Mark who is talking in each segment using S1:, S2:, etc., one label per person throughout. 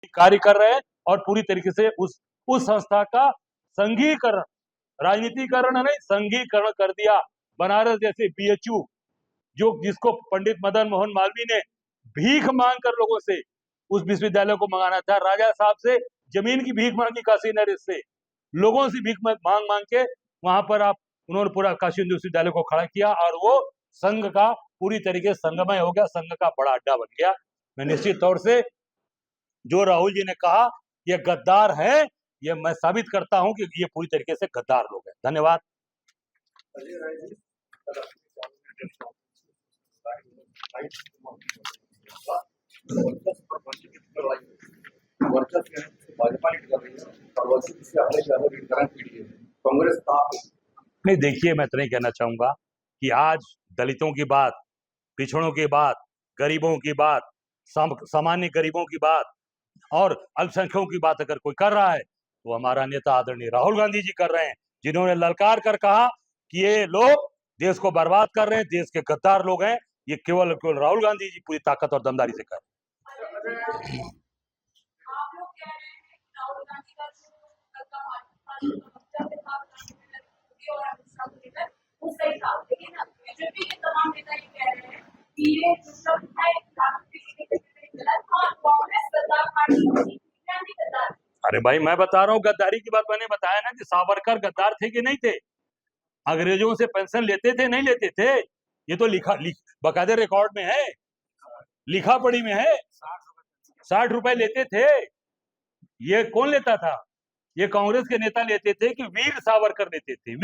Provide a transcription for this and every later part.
S1: कार्य कर रहे हैं और पूरी तरीके से उस संस्था का संघीकरण, राजनीतिकरण नहीं, संघीकरण कर दिया। बनारस जैसे बीएचयू जो जिसको पंडित मदन मोहन मालवीय ने भीख मांग कर लोगों से उस विश्वविद्यालय को मंगाना था, राजा साहब से जमीन की भीख मांगी, काशी नरेश से लोगों से भीख मांग मांग के वहां पर उन्होंने पूरा काशी विश्वविद्यालय को खड़ा किया और वो संघ का पूरी तरीके से संगमय हो गया, संघ का बड़ा अड्डा बन गया। मैं निश्चित तौर से जो राहुल जी ने कहा ये गद्दार है, ये मैं साबित करता हूं कि ये पूरी तरीके से गद्दार लोग हैं। धन्यवाद। नहीं, देखिए मैं तो नहीं कहना चाहूंगा कि आज दलितों की बात, पिछड़ों की बात, गरीबों की बात, सामान्य गरीबों की बात और अल्पसंख्यकों की बात अगर कोई कर रहा है तो हमारा नेता आदरणीय राहुल गांधी जी कर रहे हैं, जिन्होंने ललकार कर कहा कि ये लोग देश को बर्बाद कर रहे हैं, देश के गद्दार लोग हैं। ये केवल राहुल गांधी जी पूरी ताकत और दमदारी से कर रहे हैं। अरे भाई मैं बता रहा हूँ गद्दारी की बात, मैंने बताया ना कि सावरकर गद्दार थे कि नहीं थे, अंग्रेजों से पेंशन लेते थे नहीं लेते थे, ये तो बकायदे रिकॉर्ड में है, लिखा पढ़ी में है। 60 रुपए लेते थे। ये कौन लेता था? ये कांग्रेस के नेता लेते थे कि वीर सावरकर लेते थे।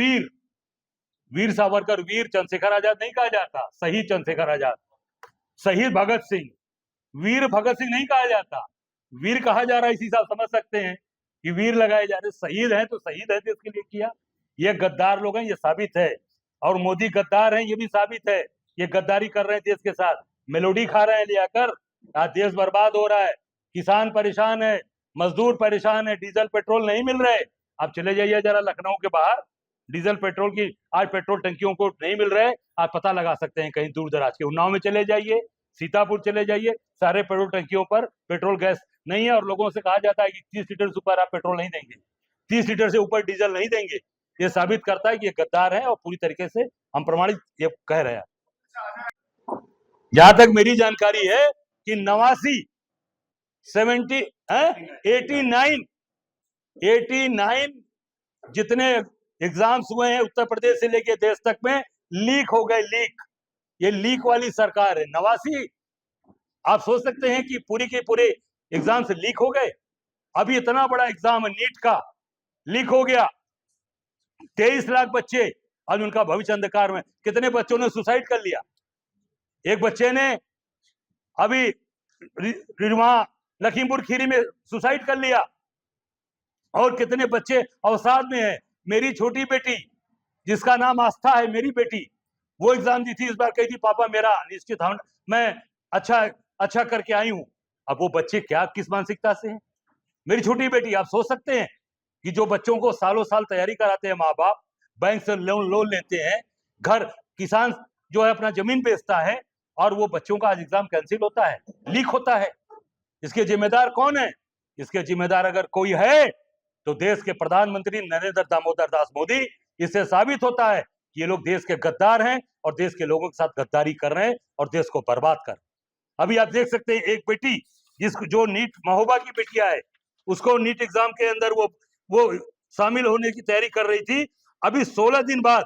S1: वीर सावरकर, वीर चंद्रशेखर आजाद नहीं कहा जाता, शहीद चंद्रशेखर आजाद, शहीद भगत सिंह, वीर भगत सिंह नहीं कहा जाता। वीर कहा जा रहा है, इसी साल समझ सकते हैं कि वीर लगाए जा रहे, शहीद है तो शहीद है देश के लिए किया। ये गद्दार लोग हैं, ये साबित है। और मोदी गद्दार हैं, ये भी साबित है। ये गद्दारी कर रहे हैं देश के साथ, मेलोडी खा रहे हैं ले आकर। आज देश बर्बाद हो रहा है, किसान परेशान है, मजदूर परेशान है, डीजल पेट्रोल नहीं मिल रहे। आप चले जाइए जरा लखनऊ के बाहर, डीजल पेट्रोल की आज पेट्रोल टंकियों को नहीं मिल रहे। आप पता लगा सकते हैं, कहीं दूर दराज के उन्नाव में चले जाइए, सीतापुर चले जाइए, सारे पेट्रोल टंकियों पर पेट्रोल गैस नहीं है। और लोगों से कहा जाता है कि 30 लीटर से ऊपर आप पेट्रोल नहीं देंगे, 30 लीटर से ऊपर डीजल नहीं देंगे। ये साबित करता है कि ये गद्दार है और पूरी तरीके से हम प्रमाणित ये कह रहे हैं। जहां तक मेरी जानकारी है कि 89 जितने एग्जाम्स हुए हैं उत्तर प्रदेश से लेके देश तक में लीक हो गए, लीक। ये लीक वाली सरकार है। 89 आप सोच सकते हैं कि पूरी के पूरे एग्जाम से लीक हो गए। अभी इतना बड़ा एग्जाम है नीट का, लीक हो गया। 23 लाख बच्चे आज उनका भविष्य अंधकार में। कितने बच्चों ने सुसाइड कर लिया? एक बच्चे ने अभी वहां लखीमपुर खीरी में सुसाइड कर लिया। और कितने बच्चे अवसाद में है। मेरी छोटी बेटी जिसका नाम आस्था है, मेरी बेटी, वो एग्जाम दी थी इस बार, कही थी पापा मेरा निश्चित मैं अच्छा करके आई हूं। अब वो बच्चे क्या किस मानसिकता से हैं? मेरी छोटी बेटी, आप सोच सकते हैं कि जो बच्चों को सालों साल तैयारी कराते हैं माँ बाप, बैंक से लोन लेते हैं, घर किसान जो है अपना जमीन बेचता है, और वो बच्चों का आज एग्जाम कैंसिल होता है, लीक होता है। इसके जिम्मेदार कौन है? इसके जिम्मेदार अगर कोई है तो देश के प्रधानमंत्री नरेंद्र दामोदर दास मोदी। इससे साबित होता है कि ये लोग देश के गद्दार हैं और देश के लोगों के साथ गद्दारी कर रहे हैं और देश को बर्बाद कर रहे हैं। अभी आप देख सकते हैं एक बेटी जो नीट महोबा की बेटियां है, उसको नीट एग्जाम के अंदर वो शामिल होने की तैयारी कर रही थी। अभी 16 दिन बाद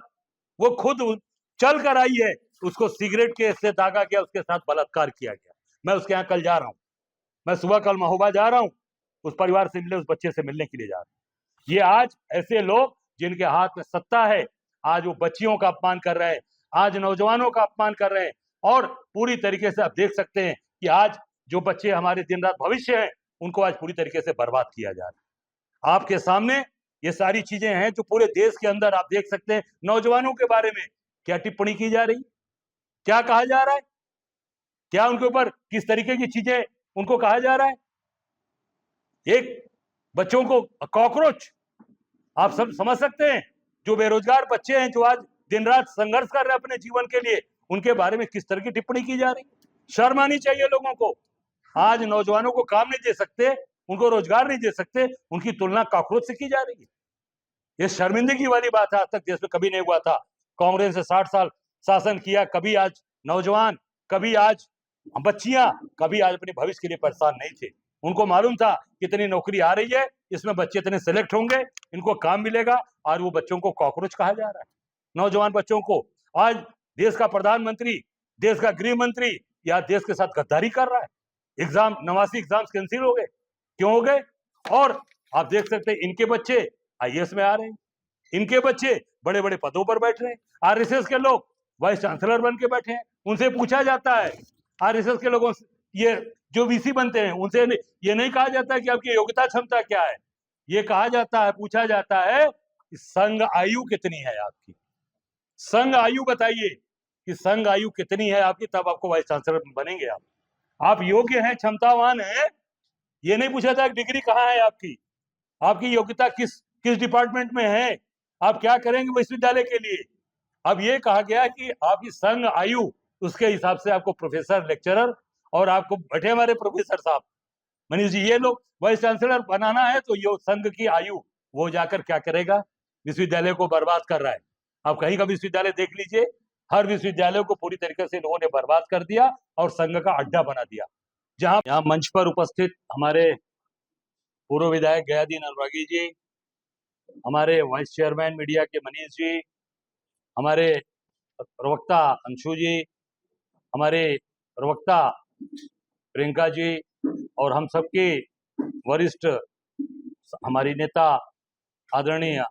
S1: वो खुद चल कर आई है, उसको सिगरेट के से दागा गया, उसके साथ बलात्कार किया गया। मैं उसके यहाँ कल जा रहा हूँ, मैं सुबह कल महोबा जा रहा हूँ, उस परिवार से मिलने, उस बच्चे से मिलने के लिए जा रहा हूँ। ये आज ऐसे लोग जिनके हाथ में सत्ता है, आज वो बच्चियों का अपमान कर रहे हैं, आज नौजवानों का अपमान कर रहे हैं। और पूरी तरीके से आप देख सकते हैं कि आज जो बच्चे हमारे दिन रात भविष्य हैं, उनको आज पूरी तरीके से बर्बाद किया जा रहा है। आपके सामने ये सारी चीजें हैं जो पूरे देश के अंदर आप देख सकते हैं। नौजवानों के बारे में क्या टिप्पणी की जा रही, क्या कहा जा रहा है, क्या उनके ऊपर किस तरीके की चीजें उनको कहा जा रहा है। एक बच्चों को कॉकरोच, आप सब समझ सकते हैं। जो बेरोजगार बच्चे हैं, जो आज दिन रात संघर्ष कर रहे हैं अपने जीवन के लिए, उनके बारे में किस तरह की टिप्पणी की जा रही। शर्म आनी चाहिए लोगों को। आज नौजवानों को काम नहीं दे सकते, उनको रोजगार नहीं दे सकते, उनकी तुलना कॉकरोच से की जा रही है। ये शर्मिंदगी वाली बात है, आज तक देश में कभी नहीं हुआ था। कांग्रेस ने 60 साल शासन किया, कभी आज नौजवान, कभी आज बच्चियां, कभी आज अपने भविष्य के लिए परेशान नहीं थे। उनको मालूम था कितनी नौकरी आ रही है, इसमें बच्चे इतने सिलेक्ट होंगे, इनको काम मिलेगा, और वो बच्चों को कॉकरोच कहा जा रहा है, नौजवान बच्चों को। आज देश का प्रधानमंत्री, देश का गृह मंत्री या देश के साथ गद्दारी कर रहा है। एग्जाम 89 एग्जाम्स कैंसिल हो गए, क्यों हो गए? और आप देख सकते हैं इनके बच्चे आईएएस में आ रहे हैं, इनके बच्चे बड़े बड़े पदों पर बैठ रहे हैं। आरएसएस के लोग वाइस चांसलर बन के बैठे हैं। उनसे पूछा जाता है, आरएसएस के लोगों से, ये जो वीसी बनते हैं, उनसे ये नहीं कहा जाता है कि आपकी योग्यता क्षमता क्या है, ये कहा जाता है, पूछा जाता है कि संघ आयु कितनी है आपकी, संघ आयु बताइए कि संघ आयु कितनी है आपकी, तब आपको वाइस चांसलर बनेंगे। आप योग्य हैं, क्षमतावान हैं, ये नहीं पूछा था डिग्री कहाँ है आपकी, आपकी योग्यता किस डिपार्टमेंट में है, आप क्या करेंगे विश्वविद्यालय के लिए। अब ये कहा गया कि आपकी संघ आयु, उसके हिसाब से आपको प्रोफेसर, लेक्चरर, और आपको बैठे हमारे प्रोफेसर साहब मनीष जी, ये लोग वाइस चांसलर बनाना है, तो ये संघ की आयु, वो जाकर क्या करेगा, विश्वविद्यालय को बर्बाद कर रहा है। आप कहीं का विश्वविद्यालय देख लीजिए, हर विश्वविद्यालय को पूरी तरीके से लोगों ने बर्बाद कर दिया और संघ का अड्डा बना दिया। जहां यहाँ मंच पर उपस्थित हमारे पूर्व विधायक गयादीन अनुरागी जी, हमारे वाइस चेयरमैन मीडिया के मनीष जी, हमारे प्रवक्ता अंशु जी, हमारे प्रवक्ता प्रियंका जी, और हम सबके वरिष्ठ हमारी नेता आदरणीय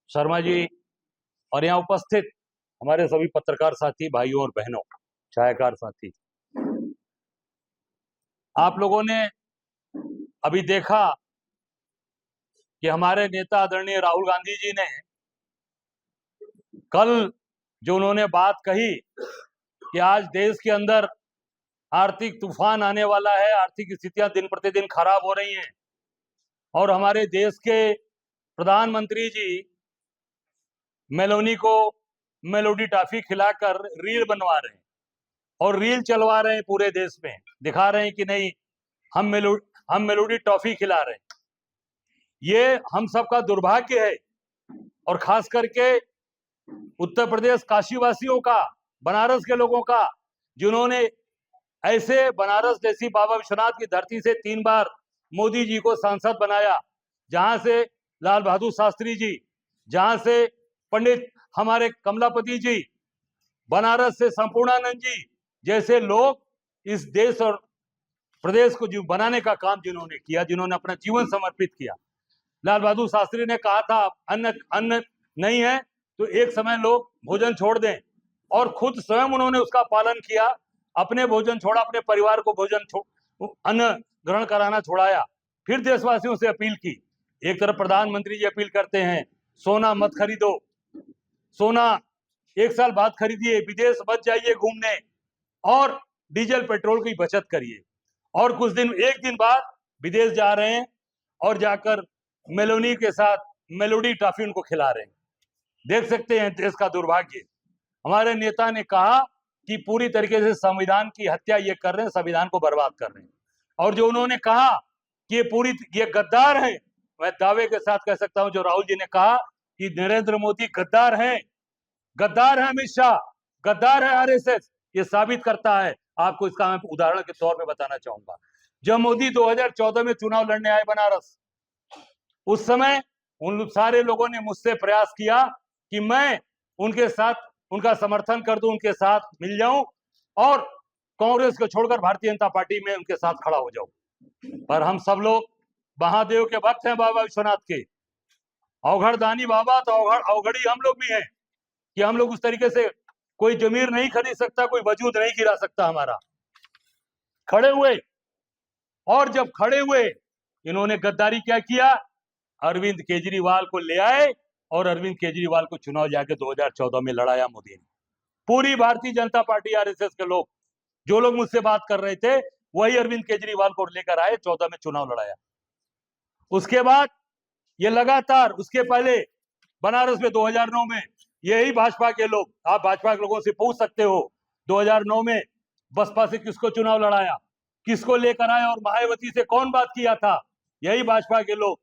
S1: शर्मा जी, और यहाँ उपस्थित हमारे सभी पत्रकार साथी भाइयों और बहनों, छायाकार साथी, आप लोगों ने अभी देखा कि हमारे नेता आदरणीय राहुल गांधी जी ने कल जो उन्होंने बात कही कि आज देश के अंदर आर्थिक तूफान आने वाला है, आर्थिक स्थितियां दिन प्रतिदिन खराब हो रही हैं, और हमारे देश के प्रधानमंत्री जी मेलोनी को मेलोडी टॉफी खिलाकर रील बनवा रहे हैं और रील चलवा रहे हैं पूरे देश में, दिखा रहे हैं कि नहीं हम मेलोडी टॉफी खिला रहे हैं। ये हम सबका दुर्भाग्य है, और खास करके उत्तर प्रदेश काशीवासियों का, बनारस के लोगों का, जिन्होंने ऐसे बनारस जैसी बाबा विश्वनाथ की धरती से 3 बार मोदी जी को सांसद बनाया, जहां से लाल बहादुर शास्त्री जी, जहां से पंडित हमारे कमलापति जी, बनारस से संपूर्णानंद जी जैसे लोग इस देश और प्रदेश को जो बनाने का काम जिन्होंने किया, जिन्होंने अपना जीवन समर्पित किया। लाल बहादुर शास्त्री ने कहा था अन्न नहीं है तो एक समय लोग भोजन छोड़ दें, और खुद स्वयं उन्होंने उसका पालन किया, अपने भोजन छोड़ा, अपने परिवार को अन्न ग्रहण कराना छोड़ाया। फिर देशवासियों से अपील की, एक तरफ प्रधानमंत्री जी अपील करते हैं सोना मत खरीदो, सोना 1 साल बाद खरीदिए, विदेश मत जाइए घूमने, और डीजल पेट्रोल की बचत करिए, और कुछ दिन, 1 दिन बाद विदेश जा रहे हैं और जाकर मेलोनी के साथ मेलोडी टॉफी उनको खिला रहे हैं। देख सकते हैं देश का दुर्भाग्य। हमारे नेता ने कहा कि पूरी तरीके से संविधान की हत्या ये कर रहे हैं, संविधान को बर्बाद कर रहे हैं, और जो उन्होंने कहा कि ये गद्दार हैं, मैं दावे के साथ कह सकता हूं, जो राहुल जी ने कहा कि नरेंद्र मोदी गद्दार हैं, गद्दार है अमित शाह, गद्दार है आरएसएस, ये साबित करता है। आपको इसका मैं उदाहरण के तौर पे बताना चाहूंगा। जब मोदी 2014 में चुनाव लड़ने आए बनारस, उस समय उन सारे लोगों ने मुझसे प्रयास किया कि मैं उनके साथ, उनका समर्थन कर दूं, उनके साथ मिल जाऊं और कांग्रेस को छोड़कर भारतीय जनता पार्टी में उनके साथ खड़ा हो जाऊं। पर हम सब लोग महादेव के भक्त हैं, बाबा विश्वनाथ के, अवघड़ दानी बाबा, तो अवघड़ी हम लोग भी हैं कि हम लोग उस तरीके से कोई जमीर नहीं खरीद सकता, कोई वजूद नहीं गिरा सकता हमारा। खड़े हुए, और जब खड़े हुए इन्होंने गद्दारी क्या किया, अरविंद केजरीवाल को ले आए और अरविंद केजरीवाल को चुनाव जाके 2014 में लड़ाया मोदी ने। पूरी भारतीय जनता पार्टी, आरएसएस के लोग, जो लोग मुझसे बात कर रहे थे, वही अरविंद केजरीवाल को लेकर आए, 14 में चुनाव लड़ाया। उसके बाद ये लगातार, उसके पहले बनारस में 2009 में यही भाजपा के लोग, आप भाजपा के लोगों से पूछ सकते हो 2009 में बसपा से किसको चुनाव लड़ाया, किसको लेकर आया, और मायावती से कौन बात किया था, यही भाजपा के लोग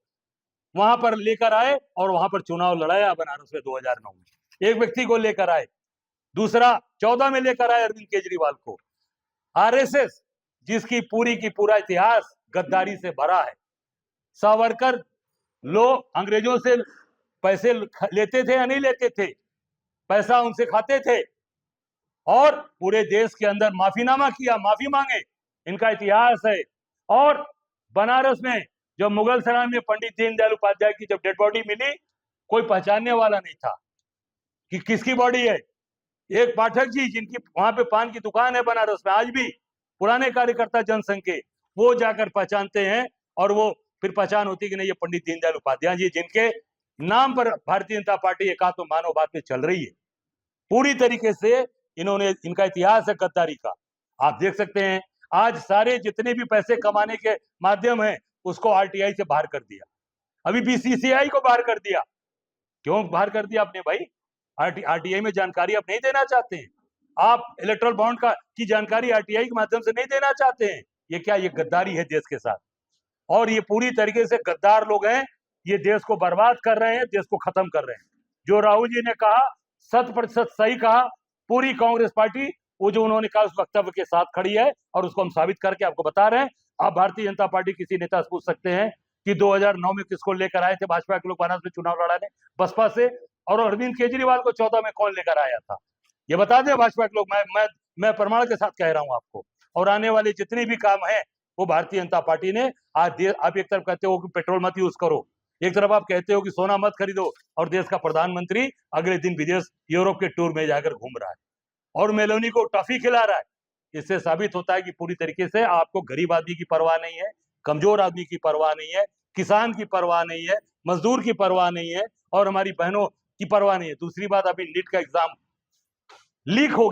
S1: वहां पर लेकर आए और वहां पर चुनाव लड़ाया बनारस में 2009 में। एक व्यक्ति को लेकर आए, दूसरा 14 में लेकर आए अरविंद केजरीवाल को। आरएसएस जिसकी पूरी की पूरा इतिहास गद्दारी से भरा है। सावरकर लोग अंग्रेजों से पैसे लेते थे या नहीं लेते थे, पैसा उनसे खाते थे और पूरे देश के अंदर माफीनामा किया, माफी मांगे, इनका इतिहास है। और बनारस में जब मुगल सराय में पंडित दीनदयाल उपाध्याय की जब डेड बॉडी मिली, कोई पहचानने वाला नहीं था कि किसकी बॉडी है। एक पाठक जी जिनकी वहां पे पान की दुकान है बनारस में, आज भी पुराने कार्यकर्ता जनसंघ के, वो जाकर पहचानते हैं और वो फिर पहचान होती कि नहीं ये पंडित दीनदयाल उपाध्याय जी, जिनके नाम पर भारतीय जनता पार्टी एकात्म मानववाद में चल रही है। पूरी तरीके से इन्होंने, इनका इतिहास है गद्दारी का। आप देख सकते हैं आज सारे जितने भी पैसे कमाने के माध्यम है उसको आरटीआई से बाहर कर दिया। अभी बीसीसीआई को बाहर कर दिया। क्यों बाहर कर दिया आपने भाई? आरटीआई में जानकारी आप नहीं देना चाहते हैं, आप इलेक्ट्रल बॉन्ड का की जानकारी आरटीआई के माध्यम से नहीं देना चाहते हैं। ये क्या, ये गद्दारी है देश के साथ, और ये पूरी तरीके से गद्दार लोग हैं। ये देश को बर्बाद कर रहे हैं, देश को खत्म कर रहे हैं। जो राहुल जी ने कहा 100% सही कहा। पूरी कांग्रेस पार्टी वो जो उन्होंने कहा उस वक्तव्य के साथ खड़ी है और उसको हम साबित करके आपको बता रहे हैं। आप भारतीय जनता पार्टी किसी नेता से पूछ सकते हैं कि 2009 में किसको लेकर आए थे भाजपा के लोग बनारस में चुनाव लड़ाने, बसपा से, और अरविंद केजरीवाल को 14 में कौन लेकर आया था, ये बता दें भाजपा के लोग। मैं प्रमाण के साथ कह रहा हूं आपको। और आने वाले जितने भी काम है वो भारतीय जनता पार्टी ने आज। आप एक तरफ कहते हो कि पेट्रोल मत यूज करो, एक तरफ आप कहते हो कि सोना मत खरीदो, और देश का प्रधानमंत्री अगले दिन विदेश यूरोप के टूर में जाकर घूम रहा है और मेलोनी को टॉफी खिला रहा है। इससे साबित होता है कि पूरी तरीके से आपको गरीब आदमी की परवाह नहीं है, कमजोर आदमी की परवाह नहीं है, किसान की परवाह नहीं है, मजदूर की परवाह नहीं है और हमारी बहनों की परवाह नहीं है। दूसरी बात, अभी नीट का एग्जाम लीक हो